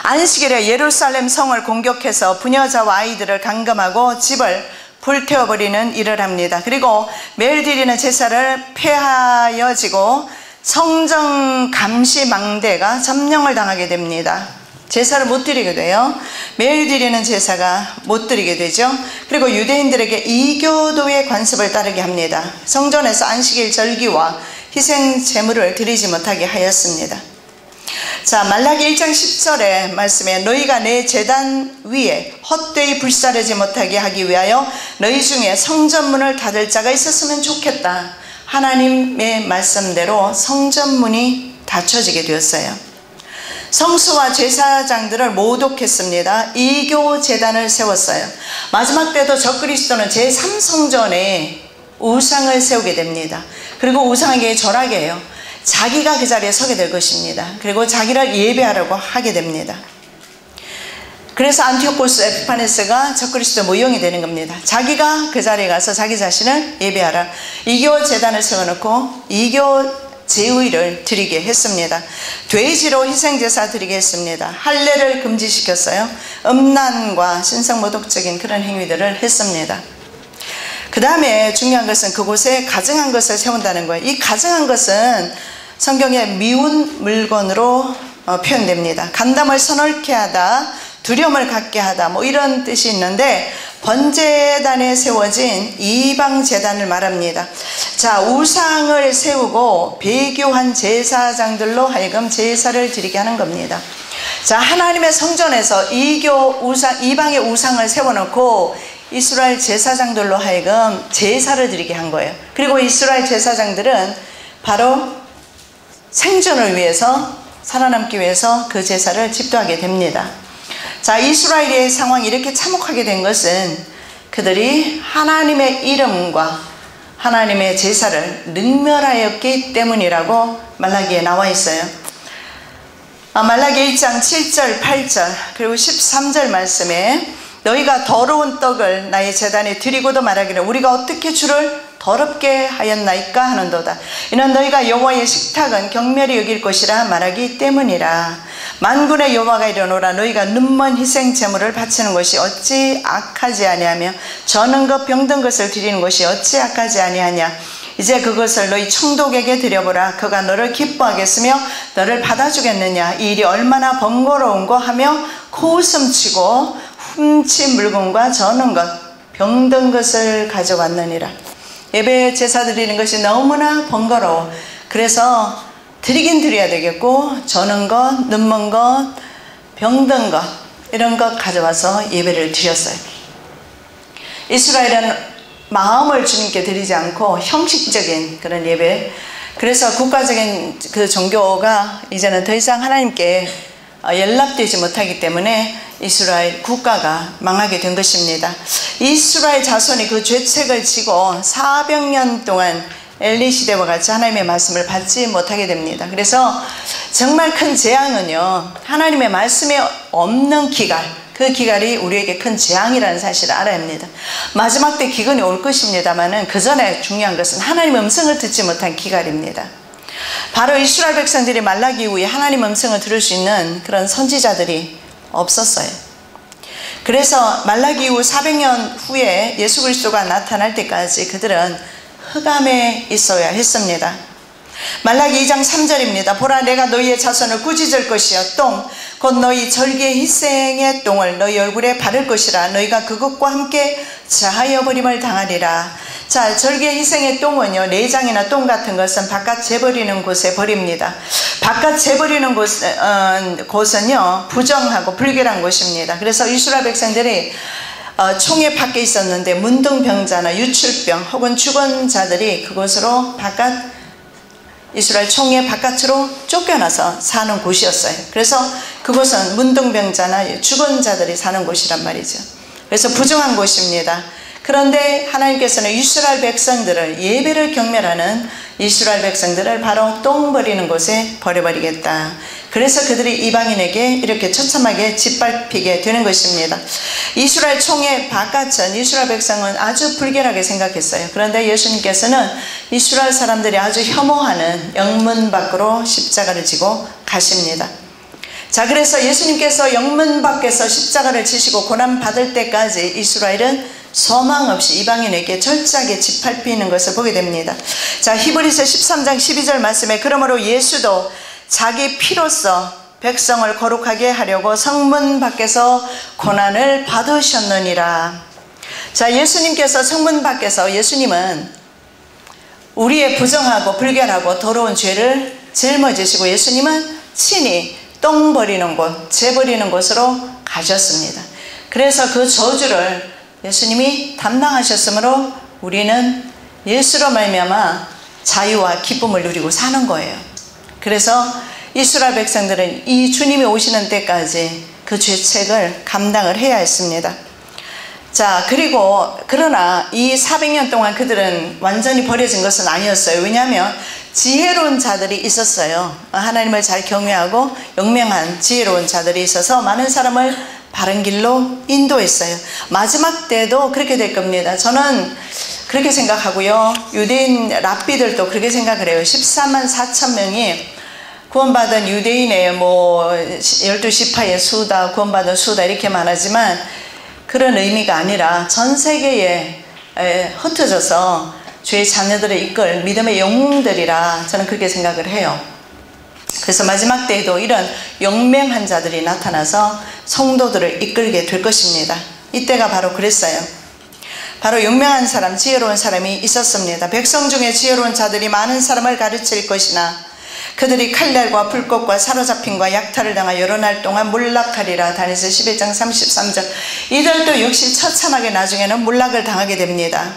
안식일에 예루살렘 성을 공격해서 부녀자와 아이들을 감금하고 집을 불태워버리는 일을 합니다. 그리고 매일 드리는 제사를 폐하여지고 성정 감시 망대가 점령을 당하게 됩니다. 제사를 못 드리게 돼요. 매일 드리는 제사가 못 드리게 되죠. 그리고 유대인들에게 이교도의 관습을 따르게 합니다. 성전에서 안식일 절기와 희생 제물을 드리지 못하게 하였습니다. 자, 말라기 1장 10절의 말씀에 너희가 내 제단 위에 헛되이 불사르지 못하게 하기 위하여 너희 중에 성전문을 닫을 자가 있었으면 좋겠다. 하나님의 말씀대로 성전문이 닫혀지게 되었어요. 성수와 제사장들을 모독했습니다. 이교 제단을 세웠어요. 마지막 때도 적그리스도는 제3성전에 우상을 세우게 됩니다. 그리고 우상에게 절하게 해요. 자기가 그 자리에 서게 될 것입니다. 그리고 자기를 예배하려고 하게 됩니다. 그래서 안티오코스 에피파네스가 적그리스도 모형이 되는 겁니다. 자기가 그 자리에 가서 자기 자신을 예배하라. 이교 제단을 세워놓고 이교 제의를 드리게 했습니다. 돼지로 희생제사 드리게 했습니다. 할례를 금지시켰어요. 음란과 신성모독적인 그런 행위들을 했습니다. 그 다음에 중요한 것은 그곳에 가증한 것을 세운다는 거예요. 이 가증한 것은 성경에 미운 물건으로 표현됩니다. 간담을 서늘케 하다, 두려움을 갖게 하다, 뭐 이런 뜻이 있는데 번제단에 세워진 이방제단을 말합니다. 자, 우상을 세우고 배교한 제사장들로 하여금 제사를 드리게 하는 겁니다. 자, 하나님의 성전에서 이방의 우상을 세워놓고 이스라엘 제사장들로 하여금 제사를 드리게 한 거예요. 그리고 이스라엘 제사장들은 바로 생존을 위해서, 살아남기 위해서 그 제사를 집도하게 됩니다. 자, 이스라엘의 상황이 이렇게 참혹하게 된 것은 그들이 하나님의 이름과 하나님의 제사를 능멸하였기 때문이라고 말라기에 나와 있어요. 말라기 1장 7절 8절 그리고 13절 말씀에 너희가 더러운 떡을 나의 제단에 드리고도 말하기를 우리가 어떻게 주를 더럽게 하였나이까 하는도다. 이는 너희가 여호와의 식탁은 경멸히 여길 것이라 말하기 때문이라. 만군의 여호와가 이르노라 너희가 눈먼 희생 제물을 바치는 것이 어찌 악하지 아니하며 저는 것 병든 것을 드리는 것이 어찌 악하지 아니하냐. 이제 그것을 너희 청독에게 드려보라. 그가 너를 기뻐하겠으며 너를 받아주겠느냐. 이 일이 얼마나 번거로운고 하며 코웃음치고 훔친 물건과 저는 것 병든 것을 가져왔느니라. 예배 제사 드리는 것이 너무나 번거로워. 그래서 드리긴 드려야 되겠고 저는 것, 눈먼 것, 병든 것 이런 것 가져와서 예배를 드렸어요. 이스라엘은 마음을 주님께 드리지 않고 형식적인 그런 예배. 그래서 국가적인 그 종교가 이제는 더 이상 하나님께 연락되지 못하기 때문에 이스라엘 국가가 망하게 된 것입니다. 이스라엘 자손이 그 죄책을 지고 400년 동안 엘리 시대와 같이 하나님의 말씀을 받지 못하게 됩니다. 그래서 정말 큰 재앙은요, 하나님의 말씀에 없는 기갈, 그 기갈이 우리에게 큰 재앙이라는 사실을 알아야 합니다. 마지막 때 기근이 올 것입니다만은 그 전에 중요한 것은 하나님의 음성을 듣지 못한 기갈입니다. 바로 이스라엘 백성들이 말라기 이후에 하나님 음성을 들을 수 있는 그런 선지자들이 없었어요. 그래서 말라기 이후 400년 후에 예수 그리스도가 나타날 때까지 그들은 흑암에 있어야 했습니다. 말라기 2장 3절입니다. 보라 내가 너희의 자손을 꾸짖을 것이요 똥 곧 너희 절기의 희생의 똥을 너희 얼굴에 바를 것이라. 너희가 그것과 함께 자하여 버림을 당하리라. 자, 절기의 희생의 똥은요, 내장이나 똥 같은 것은 바깥 재버리는 곳에 버립니다. 바깥 재버리는 곳은요 부정하고 불결한 곳입니다. 그래서 이스라엘 백성들이 총회 밖에 있었는데 문둥병자나 유출병 혹은 죽은 자들이 그곳으로 이스라엘 총회 바깥으로 쫓겨나서 사는 곳이었어요. 그래서 그곳은 문둥병자나 죽은 자들이 사는 곳이란 말이죠. 그래서 부정한 곳입니다. 그런데 하나님께서는 이스라엘 백성들을, 예배를 경멸하는 이스라엘 백성들을 바로 똥 버리는 곳에 버려버리겠다. 그래서 그들이 이방인에게 이렇게 처참하게 짓밟히게 되는 것입니다. 이스라엘 총회 바깥은 이스라엘 백성은 아주 불결하게 생각했어요. 그런데 예수님께서는 이스라엘 사람들이 아주 혐오하는 영문 밖으로 십자가를 지고 가십니다. 자, 그래서 예수님께서 영문 밖에서 십자가를 지시고 고난받을 때까지 이스라엘은 소망 없이 이방인에게 철저하게 짓밟히는 것을 보게 됩니다. 자, 히브리서 13장 12절 말씀에 그러므로 예수도 자기 피로써 백성을 거룩하게 하려고 성문 밖에서 고난을 받으셨느니라. 자, 예수님께서 성문 밖에서, 예수님은 우리의 부정하고 불결하고 더러운 죄를 짊어지시고 예수님은 친히 똥 버리는 곳, 재 버리는 곳으로 가셨습니다. 그래서 그 저주를 예수님이 담당하셨으므로 우리는 예수로 말미암아 자유와 기쁨을 누리고 사는 거예요. 그래서 이스라엘 백성들은 이 주님이 오시는 때까지 그 죄책을 감당을 해야 했습니다. 자, 그리고 그러나 이 400년 동안 그들은 완전히 버려진 것은 아니었어요. 왜냐하면 지혜로운 자들이 있었어요. 하나님을 잘 경외하고 영명한 지혜로운 자들이 있어서 많은 사람을 바른 길로 인도했어요. 마지막 때도 그렇게 될 겁니다. 저는 그렇게 생각하고요. 유대인 랍비들도 그렇게 생각을 해요. 14만 4천 명이 구원받은 유대인의 12지파의 수다, 구원받은 수다 이렇게 말하지만 그런 의미가 아니라 전 세계에 흩어져서 주의 자녀들을 이끌 믿음의 영웅들이라 저는 그렇게 생각을 해요. 그래서 마지막 때에도 이런 영맹한 자들이 나타나서 성도들을 이끌게 될 것입니다. 이때가 바로 그랬어요. 바로 영명한 사람, 지혜로운 사람이 있었습니다. 백성 중에 지혜로운 자들이 많은 사람을 가르칠 것이나 그들이 칼날과 불꽃과 사로잡힘과 약탈을 당하 여러 날 동안 몰락하리라. 다니엘 11장 33절. 이들도 역시 처참하게 나중에는 몰락을 당하게 됩니다.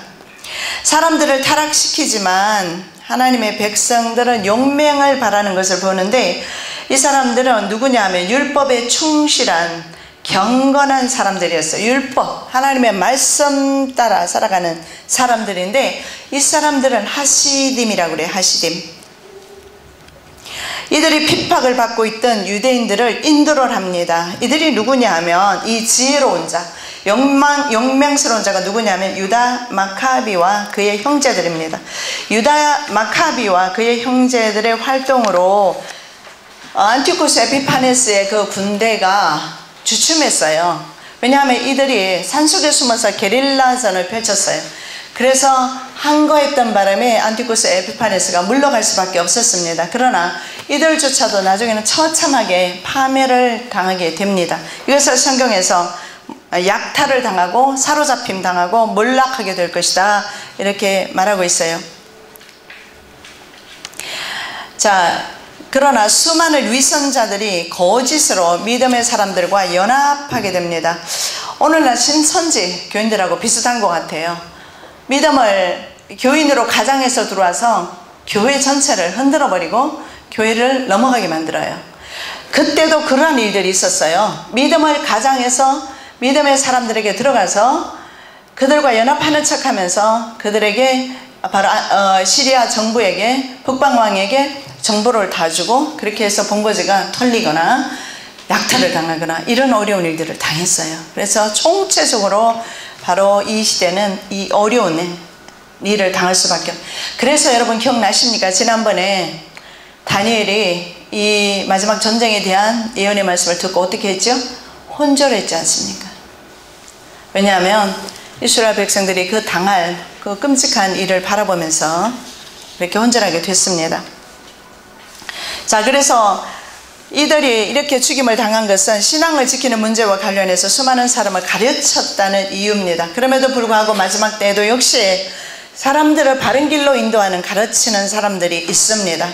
사람들을 타락시키지만 하나님의 백성들은 용맹을 바라는 것을 보는데 이 사람들은 누구냐 하면 율법에 충실한 경건한 사람들이었어요. 율법, 하나님의 말씀 따라 살아가는 사람들인데 이 사람들은 하시딤이라고 그래요. 하시딤. 이들이 핍박을 받고 있던 유대인들을 인도를 합니다. 이들이 누구냐 하면 이 지혜로운 자, 영맹스러운 자가 누구냐면 유다 마카비와 그의 형제들입니다. 유다 마카비와 그의 형제들의 활동으로 안티오쿠스 에피파네스의 그 군대가 주춤했어요. 왜냐하면 이들이 산속에 숨어서 게릴라전을 펼쳤어요. 그래서 항거했던 바람에 안티오쿠스 에피파네스가 물러갈 수밖에 없었습니다. 그러나 이들조차도 나중에는 처참하게 파멸을 당하게 됩니다. 이것을 성경에서 약탈을 당하고 사로잡힘 당하고 몰락하게 될 것이다 이렇게 말하고 있어요. 자, 그러나 수많은 위선자들이 거짓으로 믿음의 사람들과 연합하게 됩니다. 오늘날 신선지 교인들하고 비슷한 것 같아요. 믿음을 교인으로 가장해서 들어와서 교회 전체를 흔들어버리고 교회를 넘어가게 만들어요. 그때도 그러한 일들이 있었어요. 믿음을 가장해서 믿음의 사람들에게 들어가서 그들과 연합하는 척하면서 그들에게 바로 시리아 정부에게 북방왕에게 정보를 다 주고 그렇게 해서 본거지가 털리거나 약탈을 당하거나 이런 어려운 일들을 당했어요. 그래서 총체적으로 바로 이 시대는 이 어려운 일을 당할 수밖에 없어요. 그래서 여러분 기억나십니까? 지난번에 다니엘이 이 마지막 전쟁에 대한 예언의 말씀을 듣고 어떻게 했죠? 혼절했지 않습니까? 왜냐하면 이스라엘 백성들이 그 당할 그 끔찍한 일을 바라보면서 이렇게 혼절하게 됐습니다. 자, 그래서 이들이 이렇게 죽임을 당한 것은 신앙을 지키는 문제와 관련해서 수많은 사람을 가르쳤다는 이유입니다. 그럼에도 불구하고 마지막 때에도 역시 사람들을 바른 길로 인도하는 가르치는 사람들이 있습니다.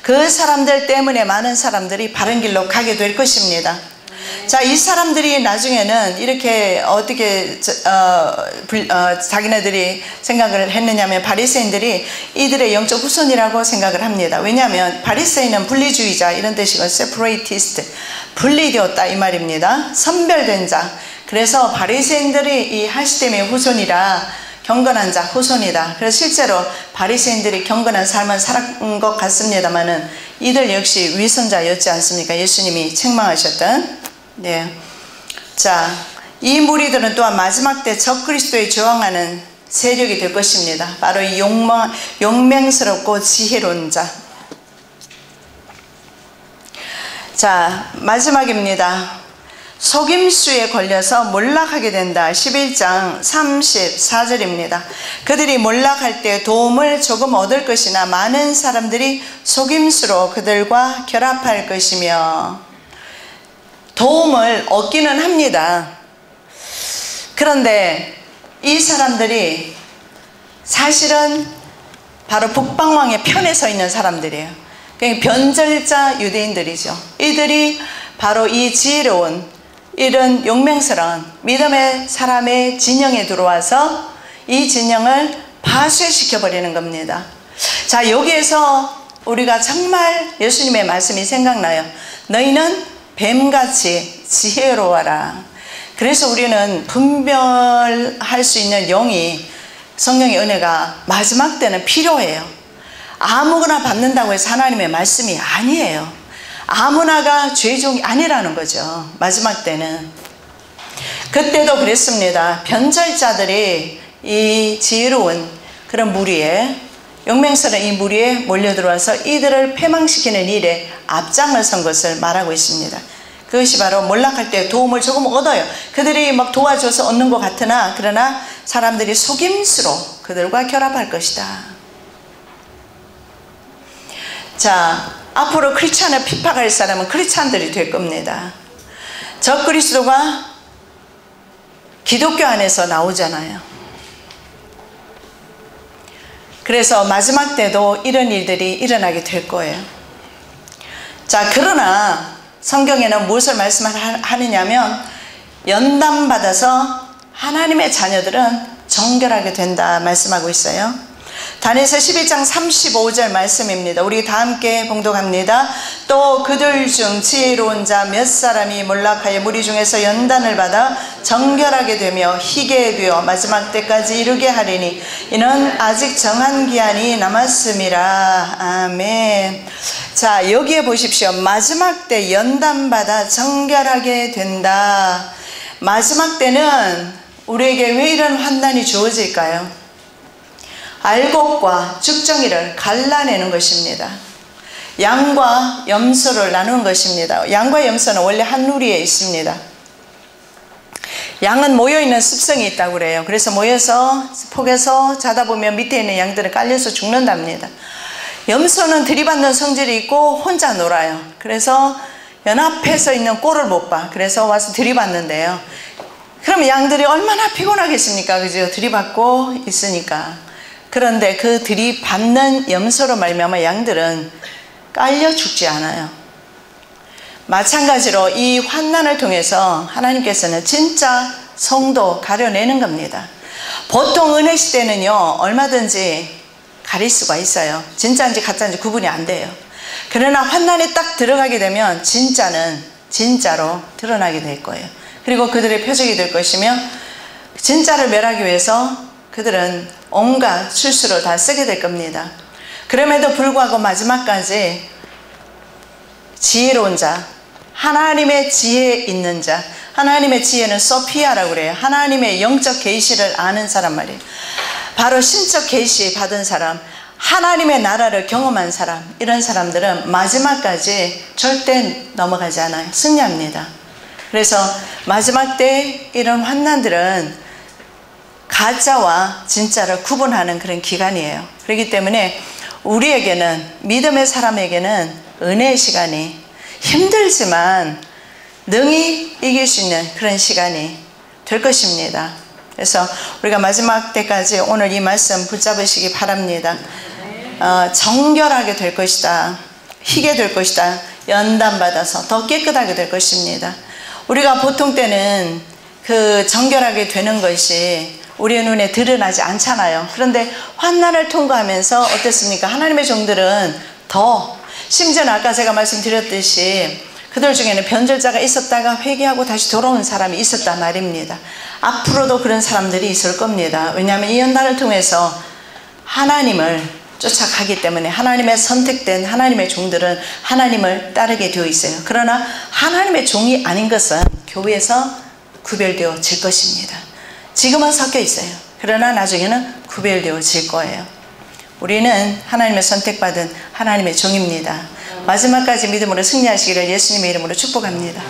그 사람들 때문에 많은 사람들이 바른 길로 가게 될 것입니다. 자, 이 사람들이 나중에는 이렇게 어떻게 자기네들이 생각을 했느냐면 바리새인들이 이들의 영적 후손이라고 생각을 합니다. 왜냐하면 바리새인은 분리주의자 이런 뜻이고 separatist, 분리되었다 이 말입니다. 선별된 자. 그래서 바리새인들이 이 하시됨의 후손이라 경건한 자 후손이다. 그래서 실제로 바리새인들이 경건한 삶을 살았던 것 같습니다만은 이들 역시 위선자였지 않습니까? 예수님이 책망하셨던. 네. 자, 이 무리들은 또한 마지막 때 적그리스도에 저항하는 세력이 될 것입니다. 바로 이 용맹스럽고 지혜로운 자. 자, 마지막입니다. 속임수에 걸려서 몰락하게 된다. 11장 34절입니다. 그들이 몰락할 때 도움을 조금 얻을 것이나 많은 사람들이 속임수로 그들과 결합할 것이며 도움을 얻기는 합니다. 그런데 이 사람들이 사실은 바로 북방왕의 편에 서 있는 사람들이에요. 변절자 유대인들이죠. 이들이 바로 이 지혜로운 이런 용맹스러운 믿음의 사람의 진영에 들어와서 이 진영을 파쇄시켜버리는 겁니다. 자, 여기에서 우리가 정말 예수님의 말씀이 생각나요. 너희는 뱀같이 지혜로워라. 그래서 우리는 분별할 수 있는 영이, 성령의 은혜가 마지막 때는 필요해요. 아무거나 받는다고 해서 하나님의 말씀이 아니에요. 아무나가 죄종이 아니라는 거죠. 마지막 때는. 그때도 그랬습니다. 변절자들이 이 지혜로운 그런 무리에, 용맹스러운 이 무리에 몰려들어와서 이들을 패망시키는 일에 앞장을 선 것을 말하고 있습니다. 그것이 바로 몰락할 때 도움을 조금 얻어요. 그들이 막 도와줘서 얻는 것 같으나, 그러나 사람들이 속임수로 그들과 결합할 것이다. 자, 앞으로 크리스찬을 핍박할 사람은 크리스찬들이 될 겁니다. 적그리스도가 기독교 안에서 나오잖아요. 그래서 마지막 때도 이런 일들이 일어나게 될 거예요. 자, 그러나 성경에는 무엇을 말씀하느냐면, 연단받아서 하나님의 자녀들은 정결하게 된다 말씀하고 있어요. 다니엘서 11장 35절 말씀입니다. 우리 다 함께 봉독합니다. 또 그들 중 지혜로운 자 몇 사람이 몰락하여 무리 중에서 연단을 받아 정결하게 되며 희게 되어 마지막 때까지 이르게 하리니 이는 아직 정한 기한이 남았음이라. 아멘. 자, 여기에 보십시오. 마지막 때 연단받아 정결하게 된다. 마지막 때는 우리에게 왜 이런 환난이 주어질까요? 알곡과 죽정이를 갈라내는 것입니다. 양과 염소를 나누는 것입니다. 양과 염소는 원래 한 누리에 있습니다. 양은 모여있는 습성이 있다고 그래요. 그래서 모여서 폭에서 자다 보면 밑에 있는 양들은 깔려서 죽는답니다. 염소는 들이받는 성질이 있고 혼자 놀아요. 그래서 연합해서 있는 꼴을 못 봐. 그래서 와서 들이받는데요. 그럼 양들이 얼마나 피곤하겠습니까? 그죠? 들이받고 있으니까. 그런데 그 들이받는 염소로 말미암아 양들은 깔려 죽지 않아요. 마찬가지로 이 환난을 통해서 하나님께서는 진짜 성도 가려내는 겁니다. 보통 은혜 시대는요, 얼마든지 가릴 수가 있어요. 진짜인지 가짜인지 구분이 안 돼요. 그러나 환난에 딱 들어가게 되면 진짜는 진짜로 드러나게 될 거예요. 그리고 그들의 표적이 될 것이며, 진짜를 멸하기 위해서 그들은 온갖 술수를 다 쓰게 될 겁니다. 그럼에도 불구하고 마지막까지 지혜로운 자, 하나님의 지혜 있는 자, 하나님의 지혜는 소피아라고 그래요. 하나님의 영적 계시를 아는 사람 말이에요. 바로 신적 계시 받은 사람, 하나님의 나라를 경험한 사람, 이런 사람들은 마지막까지 절대 넘어가지 않아요. 승리합니다. 그래서 마지막 때 이런 환난들은 가짜와 진짜를 구분하는 그런 기간이에요. 그렇기 때문에 우리에게는, 믿음의 사람에게는 은혜의 시간이, 힘들지만 능히 이길 수 있는 그런 시간이 될 것입니다. 그래서 우리가 마지막 때까지 오늘 이 말씀 붙잡으시기 바랍니다. 정결하게 될 것이다. 희게 될 것이다. 연단받아서 더 깨끗하게 될 것입니다. 우리가 보통 때는 그 정결하게 되는 것이 우리의 눈에 드러나지 않잖아요. 그런데 환난을 통과하면서 어땠습니까? 하나님의 종들은 더, 심지어는 아까 제가 말씀드렸듯이 그들 중에는 변절자가 있었다가 회개하고 다시 돌아온 사람이 있었단 말입니다. 앞으로도 그런 사람들이 있을 겁니다. 왜냐하면 이 연단을 통해서 하나님을 쫓아가기 때문에, 하나님의 선택된 하나님의 종들은 하나님을 따르게 되어 있어요. 그러나 하나님의 종이 아닌 것은 교회에서 구별되어질 것입니다. 지금은 섞여 있어요. 그러나 나중에는 구별되어질 거예요. 우리는 하나님의 선택받은 하나님의 종입니다. 마지막까지 믿음으로 승리하시기를 예수님의 이름으로 축복합니다.